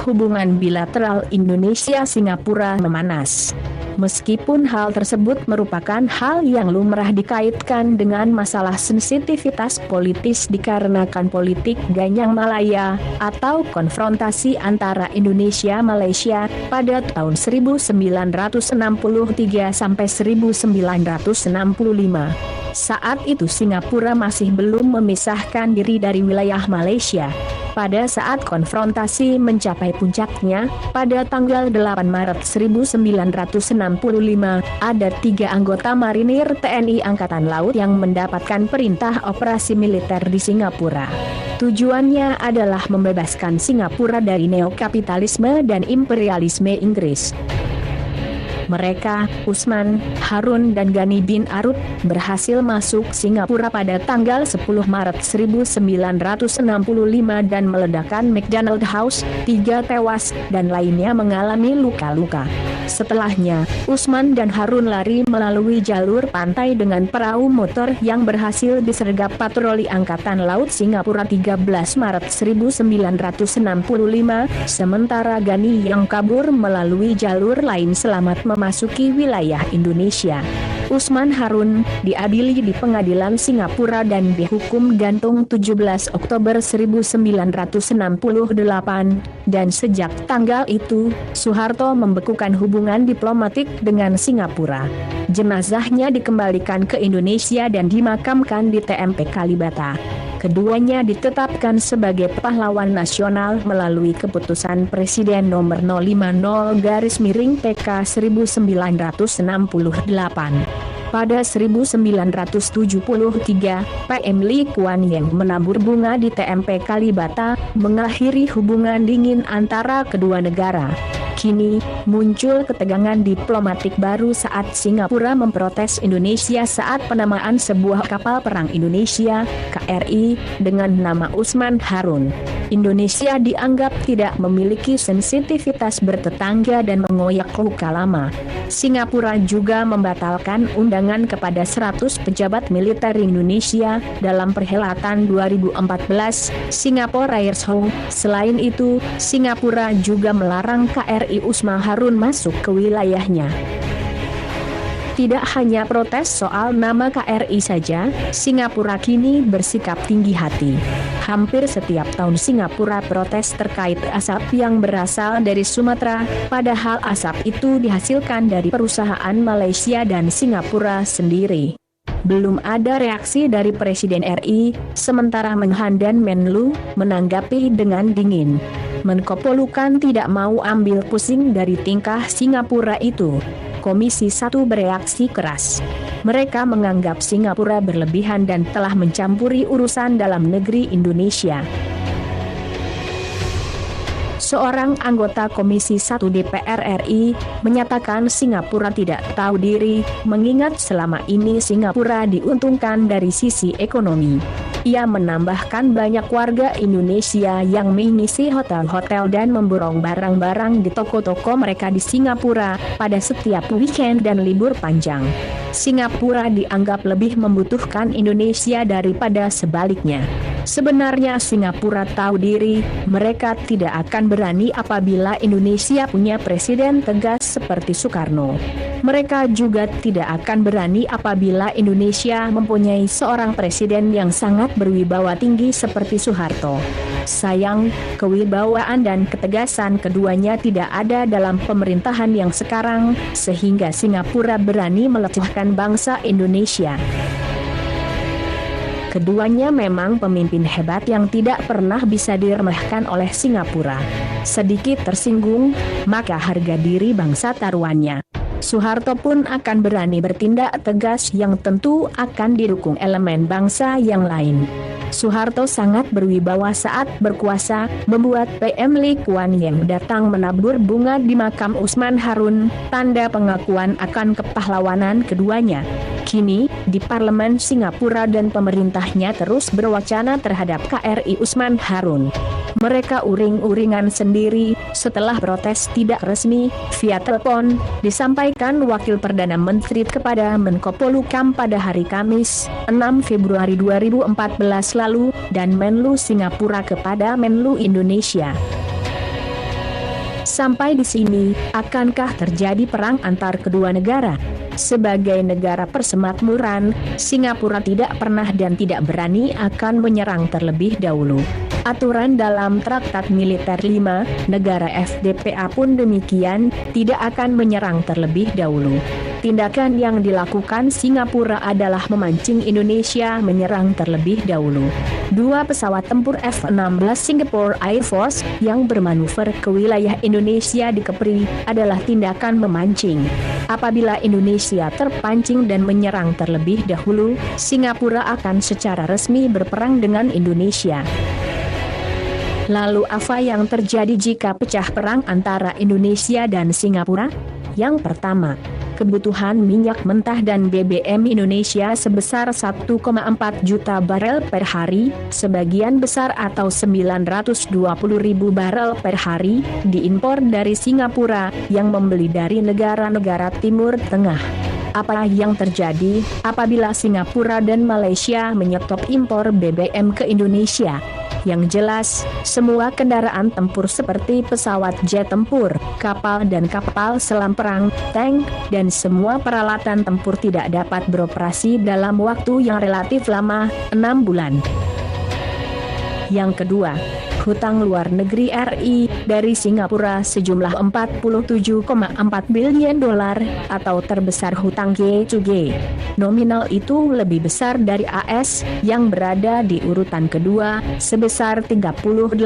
hubungan bilateral Indonesia-Singapura memanas. Meskipun hal tersebut merupakan hal yang lumrah dikaitkan dengan masalah sensitivitas politis dikarenakan politik Ganyang Malaya atau konfrontasi antara Indonesia-Malaysia pada tahun 1963 sampai 1965. Saat itu Singapura masih belum memisahkan diri dari wilayah Malaysia. Pada saat konfrontasi mencapai puncaknya, pada tanggal 8 Maret 1965, ada 3 anggota marinir TNI Angkatan Laut yang mendapatkan perintah operasi militer di Singapura. Tujuannya adalah membebaskan Singapura dari neokapitalisme dan imperialisme Inggris. Mereka, Usman, Harun dan Ghani bin Arud, berhasil masuk Singapura pada tanggal 10 Maret 1965 dan meledakkan McDonald House, 3 tewas, dan lainnya mengalami luka-luka. Setelahnya, Usman dan Harun lari melalui jalur pantai dengan perahu motor yang berhasil disergap patroli Angkatan Laut Singapura 13 Maret 1965, sementara Ghani yang kabur melalui jalur lain selamat memasuki wilayah Indonesia. Usman Harun diadili di pengadilan Singapura dan dihukum gantung 17 Oktober 1968, dan sejak tanggal itu, Soeharto membekukan hubungan diplomatik dengan Singapura. Jenazahnya dikembalikan ke Indonesia dan dimakamkan di TMP Kalibata. Keduanya ditetapkan sebagai pahlawan nasional melalui keputusan Presiden nomor 050-PK 1968. Pada 1973, PM Lee Kuan Yew menabur bunga di TMP Kalibata, mengakhiri hubungan dingin antara kedua negara. Kini, muncul ketegangan diplomatik baru saat Singapura memprotes Indonesia saat penamaan sebuah kapal perang Indonesia, KRI, dengan nama Usman Harun. Indonesia dianggap tidak memiliki sensitivitas bertetangga dan mengoyak luka lama. Singapura juga membatalkan undangan kepada 100 pejabat militer Indonesia dalam perhelatan 2014 Singapore Air Show. Selain itu, Singapura juga melarang KRI Usman Harun masuk ke wilayahnya. Tidak hanya protes soal nama KRI saja, Singapura kini bersikap tinggi hati. Hampir setiap tahun Singapura protes terkait asap yang berasal dari Sumatera, padahal asap itu dihasilkan dari perusahaan Malaysia dan Singapura sendiri. Belum ada reaksi dari Presiden RI, sementara Menhan dan Menlu menanggapi dengan dingin. Menko Polhukam tidak mau ambil pusing dari tingkah Singapura itu. Komisi 1 bereaksi keras. Mereka menganggap Singapura berlebihan dan telah mencampuri urusan dalam negeri Indonesia. Seorang anggota Komisi 1 DPR RI menyatakan Singapura tidak tahu diri, mengingat selama ini Singapura diuntungkan dari sisi ekonomi. Ia menambahkan banyak warga Indonesia yang mengisi hotel-hotel dan memborong barang-barang di toko-toko mereka di Singapura pada setiap weekend dan libur panjang. Singapura dianggap lebih membutuhkan Indonesia daripada sebaliknya. Sebenarnya Singapura tahu diri, mereka tidak akan berani apabila Indonesia punya presiden tegas seperti Soekarno. Mereka juga tidak akan berani apabila Indonesia mempunyai seorang presiden yang sangat berwibawa tinggi seperti Soeharto. Sayang, kewibawaan dan ketegasan keduanya tidak ada dalam pemerintahan yang sekarang, sehingga Singapura berani melecehkan bangsa Indonesia. Keduanya memang pemimpin hebat yang tidak pernah bisa diremehkan oleh Singapura. Sedikit tersinggung, maka harga diri bangsa taruhannya. Soeharto pun akan berani bertindak tegas yang tentu akan didukung elemen bangsa yang lain. Soeharto sangat berwibawa saat berkuasa, membuat PM Lee Kuan Yew datang menabur bunga di makam Usman Harun, tanda pengakuan akan kepahlawanan keduanya. Kini, di parlemen Singapura dan pemerintahnya terus berwacana terhadap KRI Usman Harun. Mereka uring-uringan sendiri, setelah protes tidak resmi, via telepon, disampaikan Wakil Perdana Menteri kepada Menko Polhukam pada hari Kamis, 6 Februari 2014 lalu, dan Menlu Singapura kepada Menlu Indonesia. Sampai di sini, akankah terjadi perang antar kedua negara? Sebagai negara persemakmuran, Singapura tidak pernah dan tidak berani akan menyerang terlebih dahulu. Aturan dalam Traktat Militer 5, negara FDPA pun demikian, tidak akan menyerang terlebih dahulu. Tindakan yang dilakukan Singapura adalah memancing Indonesia menyerang terlebih dahulu. 2 pesawat tempur F-16 Singapore Air Force yang bermanuver ke wilayah Indonesia di Kepri adalah tindakan memancing. Apabila Indonesia terpancing dan menyerang terlebih dahulu, Singapura akan secara resmi berperang dengan Indonesia. Lalu apa yang terjadi jika pecah perang antara Indonesia dan Singapura? Yang pertama, kebutuhan minyak mentah dan BBM Indonesia sebesar 1,4 juta barel per hari, sebagian besar atau 920.000 barel per hari, diimpor dari Singapura, yang membeli dari negara-negara Timur Tengah. Apa yang terjadi apabila Singapura dan Malaysia menyetop impor BBM ke Indonesia? Yang jelas, semua kendaraan tempur seperti pesawat jet tempur, kapal dan kapal selam perang, tank, dan semua peralatan tempur tidak dapat beroperasi dalam waktu yang relatif lama, 6 bulan. Yang kedua, hutang luar negeri RI dari Singapura sejumlah 47,4 bilion dolar atau terbesar hutang G2G. Nominal itu lebih besar dari AS yang berada di urutan kedua sebesar 38,4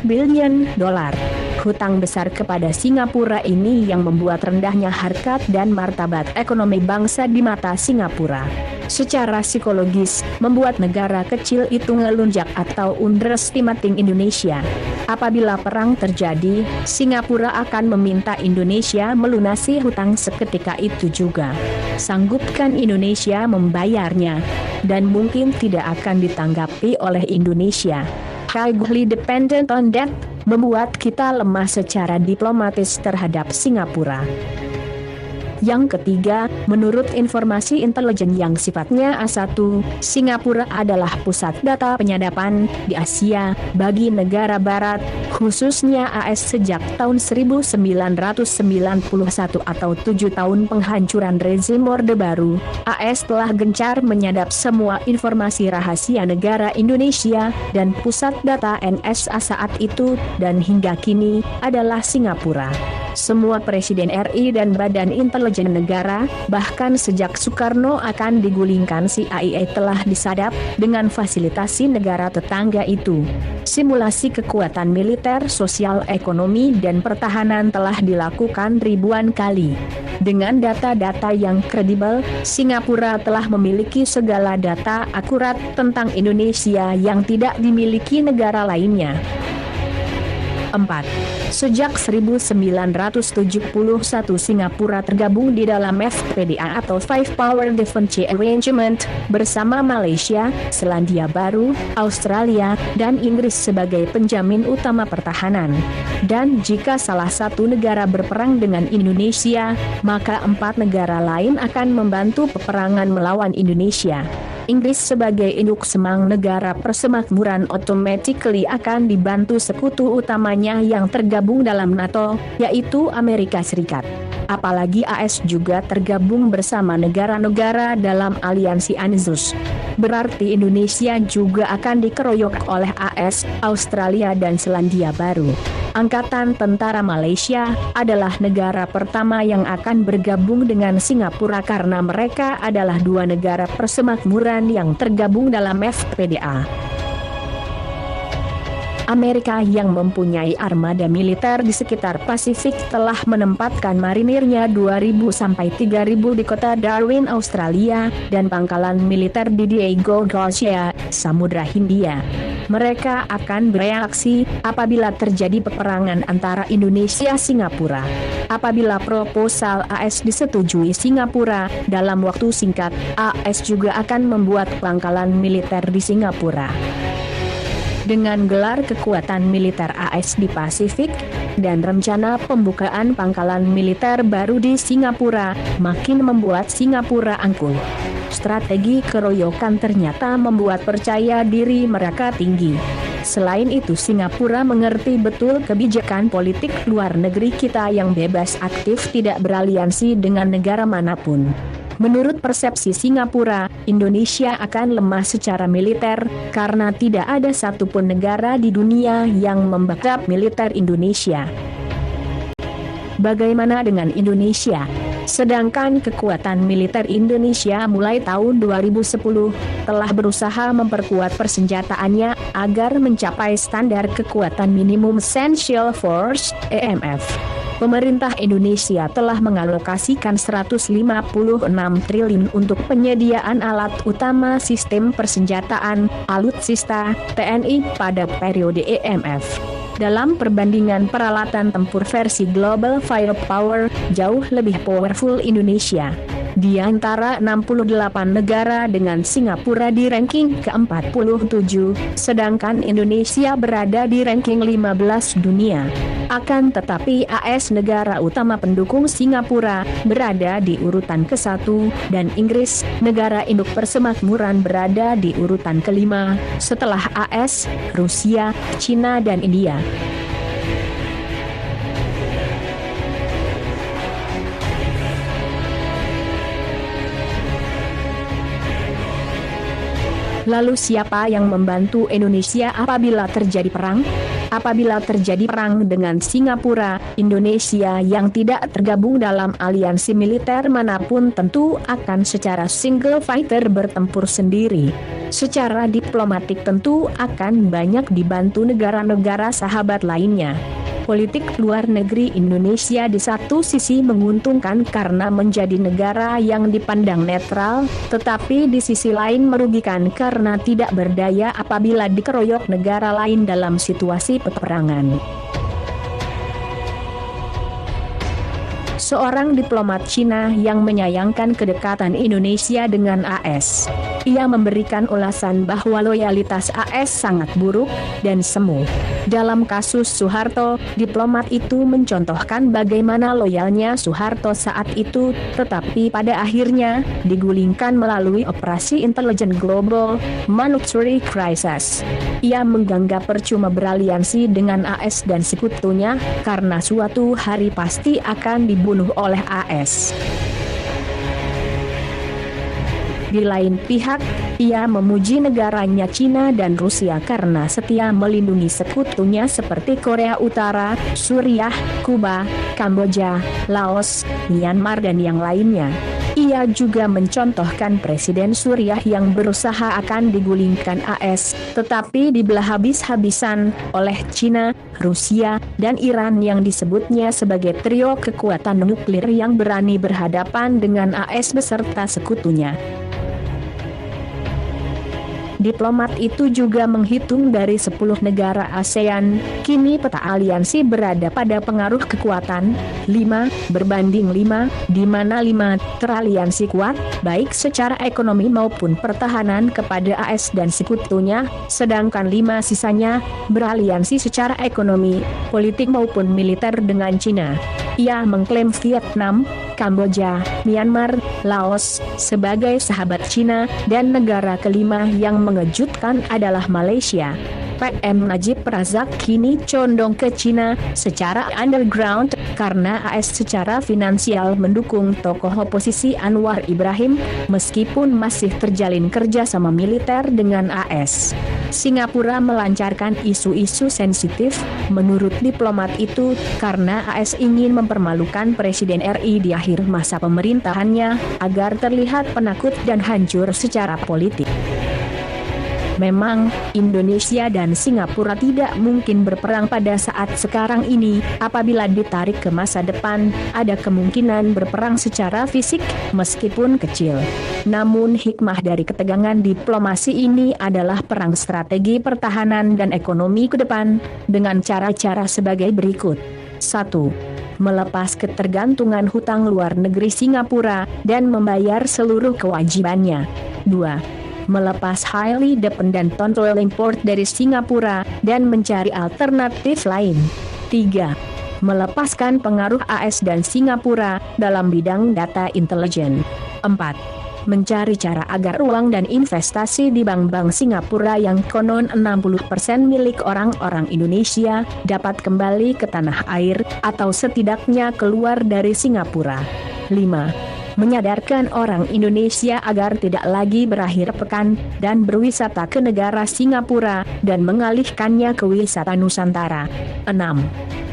bilion dolar. Hutang besar kepada Singapura ini yang membuat rendahnya harkat dan martabat ekonomi bangsa di mata Singapura. Secara psikologis, membuat negara kecil itu ngelunjak atau underestimating Indonesia. Apabila perang terjadi, Singapura akan meminta Indonesia melunasi hutang seketika itu juga. Sanggupkan Indonesia membayarnya, dan mungkin tidak akan ditanggapi oleh Indonesia. Highly dependent on that, membuat kita lemah secara diplomatis terhadap Singapura. Yang ketiga, menurut informasi intelijen yang sifatnya A1, Singapura adalah pusat data penyadapan di Asia bagi negara barat, khususnya AS sejak tahun 1991 atau 7 tahun penghancuran rezim Orde Baru. AS telah gencar menyadap semua informasi rahasia negara Indonesia dan pusat data NSA saat itu dan hingga kini adalah Singapura. Semua presiden RI dan badan intelijen negara, bahkan sejak Soekarno akan digulingkan CIA telah disadap dengan fasilitasi negara tetangga itu. Simulasi kekuatan militer, sosial, ekonomi, dan pertahanan telah dilakukan ribuan kali. Dengan data-data yang kredibel, Singapura telah memiliki segala data akurat tentang Indonesia yang tidak dimiliki negara lainnya. 4. Sejak 1971 Singapura tergabung di dalam FPDA atau Five Power Defense Arrangement bersama Malaysia, Selandia Baru, Australia, dan Inggris sebagai penjamin utama pertahanan. Dan jika salah satu negara berperang dengan Indonesia, maka 4 negara lain akan membantu peperangan melawan Indonesia. Inggris sebagai induk semang negara persemakmuran automatically akan dibantu sekutu utamanya yang tergabung dalam NATO, yaitu Amerika Serikat. Apalagi AS juga tergabung bersama negara-negara dalam aliansi ANZUS. Berarti Indonesia juga akan dikeroyok oleh AS, Australia dan Selandia Baru. Angkatan Tentara Malaysia adalah negara pertama yang akan bergabung dengan Singapura karena mereka adalah 2 negara persemakmuran yang tergabung dalam FPDA. Amerika yang mempunyai armada militer di sekitar Pasifik telah menempatkan marinirnya 2.000 sampai 3.000 di kota Darwin, Australia, dan pangkalan militer di Diego Garcia, Samudra Hindia. Mereka akan bereaksi apabila terjadi peperangan antara Indonesia-Singapura. Apabila proposal AS disetujui Singapura, dalam waktu singkat, AS juga akan membuat pangkalan militer di Singapura. Dengan gelar kekuatan militer AS di Pasifik, dan rencana pembukaan pangkalan militer baru di Singapura, makin membuat Singapura angkuh. Strategi keroyokan ternyata membuat percaya diri mereka tinggi. Selain itu Singapura mengerti betul kebijakan politik luar negeri kita yang bebas aktif tidak beraliansi dengan negara manapun. Menurut persepsi Singapura, Indonesia akan lemah secara militer, karena tidak ada satupun negara di dunia yang membackup militer Indonesia. Bagaimana dengan Indonesia? Sedangkan kekuatan militer Indonesia mulai tahun 2010 telah berusaha memperkuat persenjataannya agar mencapai standar kekuatan minimum essential force (EMF). Pemerintah Indonesia telah mengalokasikan 156 triliun untuk penyediaan alat utama sistem persenjataan alutsista TNI pada periode EMF. Dalam perbandingan peralatan tempur versi Global Firepower, jauh lebih powerful Indonesia. Di antara 68 negara dengan Singapura di ranking ke-47, sedangkan Indonesia berada di ranking 15 dunia. Akan tetapi AS negara utama pendukung Singapura berada di urutan ke-1 dan Inggris, negara induk persemakmuran berada di urutan ke-5 setelah AS, Rusia, Cina dan India. Lalu siapa yang membantu Indonesia apabila terjadi perang? Apabila terjadi perang dengan Singapura, Indonesia yang tidak tergabung dalam aliansi militer manapun tentu akan secara single fighter bertempur sendiri. Secara diplomatik tentu akan banyak dibantu negara-negara sahabat lainnya. Politik luar negeri Indonesia di satu sisi menguntungkan karena menjadi negara yang dipandang netral, tetapi di sisi lain merugikan karena tidak berdaya apabila dikeroyok negara lain dalam situasi peperangan. Seorang diplomat Cina yang menyayangkan kedekatan Indonesia dengan AS. Ia memberikan ulasan bahwa loyalitas AS sangat buruk dan semu. Dalam kasus Soeharto, diplomat itu mencontohkan bagaimana loyalnya Soeharto saat itu, tetapi pada akhirnya digulingkan melalui operasi intelijen global, Monetary Crisis. Ia menganggap percuma beraliansi dengan AS dan sekutunya, karena suatu hari pasti akan dibunuh oleh AS. Di lain pihak, ia memuji negaranya Cina dan Rusia karena setia melindungi sekutunya seperti Korea Utara, Suriah, Kuba, Kamboja, Laos, Myanmar dan yang lainnya. Ia juga mencontohkan Presiden Suriah yang berusaha akan digulingkan AS, tetapi dibelah habis-habisan oleh Cina, Rusia, dan Iran yang disebutnya sebagai trio kekuatan nuklir yang berani berhadapan dengan AS beserta sekutunya. Diplomat itu juga menghitung dari 10 negara ASEAN, kini peta aliansi berada pada pengaruh kekuatan 5 berbanding 5, di mana 5 teraliansi kuat, baik secara ekonomi maupun pertahanan kepada AS dan sekutunya, sedangkan 5 sisanya beraliansi secara ekonomi, politik maupun militer dengan Cina. Ia mengklaim Vietnam, Kamboja, Myanmar, Laos sebagai sahabat Cina, dan negara kelima yang mengejutkan adalah Malaysia. PM Najib Razak kini condong ke Cina secara underground karena AS secara finansial mendukung tokoh oposisi Anwar Ibrahim meskipun masih terjalin kerjasama militer dengan AS. Singapura melancarkan isu-isu sensitif menurut diplomat itu karena AS ingin mempermalukan Presiden RI di akhir masa pemerintahannya agar terlihat penakut dan hancur secara politik. Memang, Indonesia dan Singapura tidak mungkin berperang pada saat sekarang ini. Apabila ditarik ke masa depan, ada kemungkinan berperang secara fisik, meskipun kecil. Namun hikmah dari ketegangan diplomasi ini adalah perang strategi pertahanan dan ekonomi ke depan, dengan cara-cara sebagai berikut. 1. Melepas ketergantungan hutang luar negeri Singapura, dan membayar seluruh kewajibannya. 2. Melepas highly dependent on oil import dari Singapura, dan mencari alternatif lain. 3. Melepaskan pengaruh AS dan Singapura dalam bidang data intelijen. 4. mencari cara agar uang dan investasi di bank-bank Singapura yang konon 60% milik orang-orang Indonesia dapat kembali ke tanah air, atau setidaknya keluar dari Singapura. 5. Menyadarkan orang Indonesia agar tidak lagi berakhir pekan dan berwisata ke negara Singapura dan mengalihkannya ke wisata Nusantara. 6.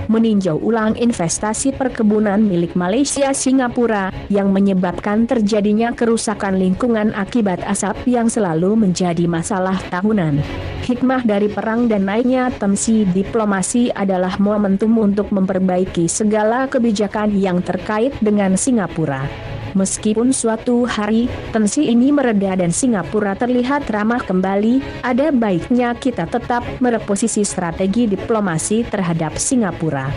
Meninjau ulang investasi perkebunan milik Malaysia Singapura yang menyebabkan terjadinya kerusakan lingkungan akibat asap yang selalu menjadi masalah tahunan. Hikmah dari perang dan naiknya tensi diplomasi adalah momentum untuk memperbaiki segala kebijakan yang terkait dengan Singapura. Meskipun suatu hari tensi ini mereda dan Singapura terlihat ramah kembali, ada baiknya kita tetap mereposisi strategi diplomasi terhadap Singapura.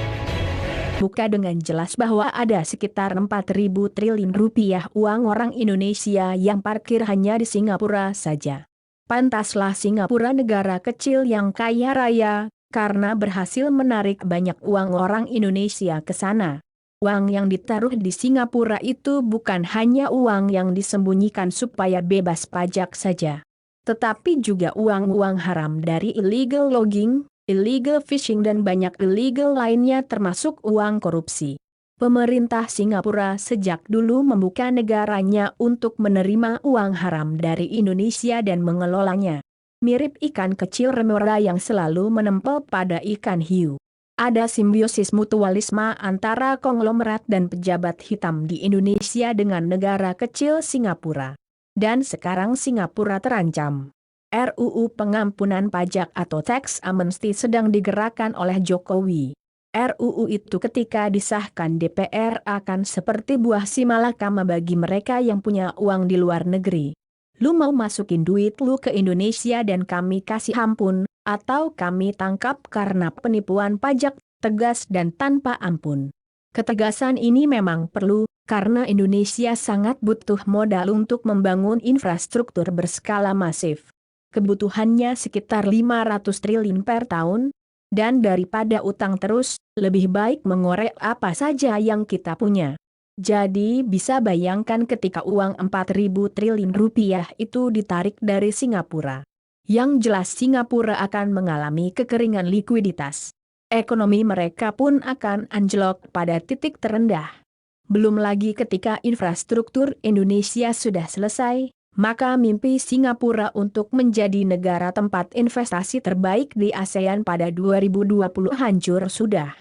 Buka dengan jelas bahwa ada sekitar 4.000 triliun rupiah uang orang Indonesia yang parkir hanya di Singapura saja. Pantaslah Singapura negara kecil yang kaya raya, karena berhasil menarik banyak uang orang Indonesia ke sana. Uang yang ditaruh di Singapura itu bukan hanya uang yang disembunyikan supaya bebas pajak saja, tetapi juga uang-uang haram dari illegal logging, illegal fishing dan banyak illegal lainnya termasuk uang korupsi. Pemerintah Singapura sejak dulu membuka negaranya untuk menerima uang haram dari Indonesia dan mengelolanya. Mirip ikan kecil remora yang selalu menempel pada ikan hiu. Ada simbiosis mutualisme antara konglomerat dan pejabat hitam di Indonesia dengan negara kecil Singapura. Dan sekarang Singapura terancam. RUU Pengampunan Pajak atau Tax Amnesty sedang digerakkan oleh Jokowi. RUU itu ketika disahkan DPR akan seperti buah simalakama bagi mereka yang punya uang di luar negeri. Lu mau masukin duit lu ke Indonesia dan kami kasih ampun, atau kami tangkap karena penipuan pajak, tegas dan tanpa ampun. Ketegasan ini memang perlu, karena Indonesia sangat butuh modal untuk membangun infrastruktur berskala masif. Kebutuhannya sekitar 500 triliun per tahun, dan daripada utang terus, lebih baik mengorek apa saja yang kita punya. Jadi bisa bayangkan ketika uang 4.000 triliun rupiah itu ditarik dari Singapura. Yang jelas Singapura akan mengalami kekeringan likuiditas. Ekonomi mereka pun akan anjlok pada titik terendah. Belum lagi ketika infrastruktur Indonesia sudah selesai, maka mimpi Singapura untuk menjadi negara tempat investasi terbaik di ASEAN pada 2020 hancur sudah.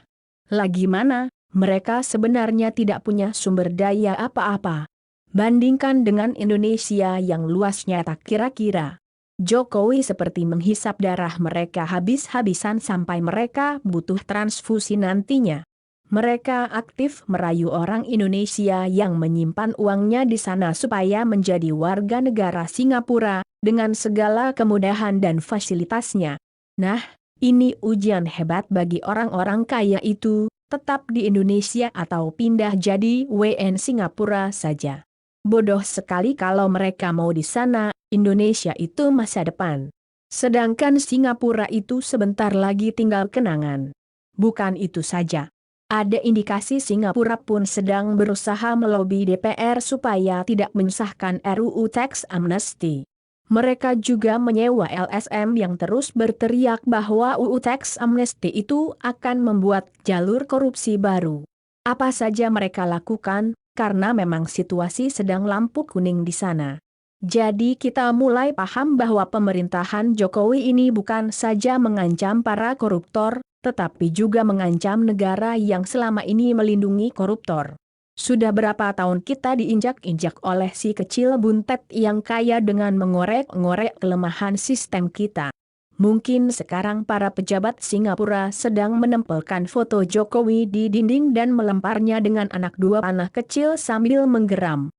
Lagi mana? Mereka sebenarnya tidak punya sumber daya apa-apa. Bandingkan dengan Indonesia yang luasnya tak kira-kira. Jokowi seperti menghisap darah mereka habis-habisan sampai mereka butuh transfusi nantinya. Mereka aktif merayu orang Indonesia yang menyimpan uangnya di sana supaya menjadi warga negara Singapura, dengan segala kemudahan dan fasilitasnya. Nah, ini ujian hebat bagi orang-orang kaya itu. Tetap di Indonesia atau pindah jadi WN Singapura saja. Bodoh sekali kalau mereka mau di sana, Indonesia itu masa depan. Sedangkan Singapura itu sebentar lagi tinggal kenangan. Bukan itu saja. Ada indikasi Singapura pun sedang berusaha melobi DPR supaya tidak mensahkan RUU Tax Amnesty. Mereka juga menyewa LSM yang terus berteriak bahwa UU Tax Amnesty itu akan membuat jalur korupsi baru. Apa saja mereka lakukan, karena memang situasi sedang lampu kuning di sana. Jadi kita mulai paham bahwa pemerintahan Jokowi ini bukan saja mengancam para koruptor, tetapi juga mengancam negara yang selama ini melindungi koruptor. Sudah berapa tahun kita diinjak-injak oleh si kecil buntet yang kaya dengan mengorek-ngorek kelemahan sistem kita. Mungkin sekarang para pejabat Singapura sedang menempelkan foto Jokowi di dinding dan melemparnya dengan anak dua panah kecil sambil menggeram.